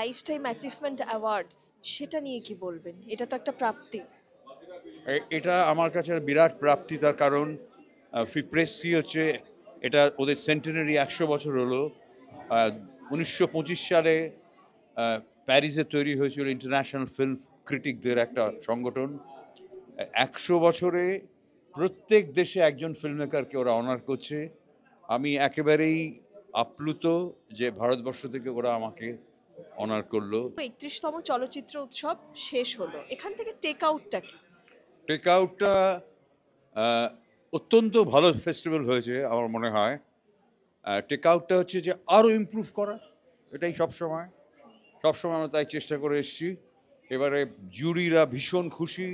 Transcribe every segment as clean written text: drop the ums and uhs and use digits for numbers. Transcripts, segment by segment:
Life time achievement award, সেটা নিয়ে কি বলবেন? এটা তো একটা প্রাপ্তি। এটা আমার কাছে বিরাট প্রাপ্তি, তার কারণ ফিপ্রেসি হচ্ছে এটা ওদের সেন্টেনারি 100 বছর হলো। 1925 সালে প্যারিসে তৈরি হয়েছিল ইন্টারন্যাশনাল ফিল্ম ক্রিটিকদের একটা সংগঠন। 100 বছরে প্রত্যেক দেশে একজন ফিল্ম মেকারকে ওরা অনার করছে। আমি একেবারেই আপ্লুত যে ভারতবর্ষ থেকে ওরা আমাকে অনার করলো। 31তম চলচ্চিত্র উৎসব শেষ হলো, এখান থেকে টেক আউটটা কি? টেক আউটটা অত্যন্ত ভালো ফেস্টিভ্যাল হয়েছে আমার মনে হয়। টেক আউটটা হচ্ছে যে আরও ইমপ্রুভ করা, এটাই সবসময় আমরা তাই চেষ্টা করে এসেছি। এবারে জুরিরা ভীষণ খুশি,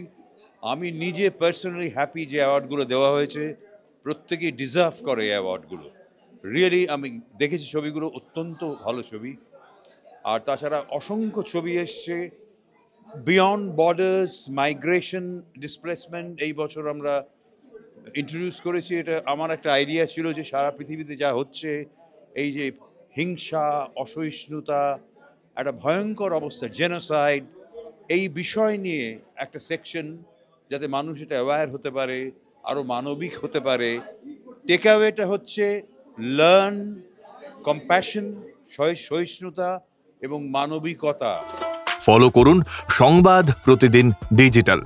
আমি নিজে পার্সোনালি হ্যাপি যে অ্যাওয়ার্ডগুলো দেওয়া হয়েছে। প্রত্যেকেই ডিজার্ভ করে এই অ্যাওয়ার্ডগুলো। রিয়েলি আমি দেখেছি ছবিগুলো, অত্যন্ত ভালো ছবি। আর তাছাড়া অসংখ্য ছবি এসছে, বিয়ন্ড বর্ডার্স, মাইগ্রেশন, ডিসপ্লেসমেন্ট এই বছর আমরা ইন্ট্রোডিউস করেছি। এটা আমার একটা আইডিয়া ছিল যে সারা পৃথিবীতে যা হচ্ছে, এই যে হিংসা, অসহিষ্ণুতা, একটা ভয়ঙ্কর অবস্থা, জেনোসাইড, এই বিষয় নিয়ে একটা সেকশন, যাতে মানুষ এটা অ্যাওয়্যার হতে পারে, আরও মানবিক হতে পারে। টেকঅ্যাওয়েটা হচ্ছে লার্ন, কম্প্যাশন, সহিষ্ণুতা এবং মানবিকতা। ফলো করুন সংবাদ প্রতিদিন ডিজিটাল।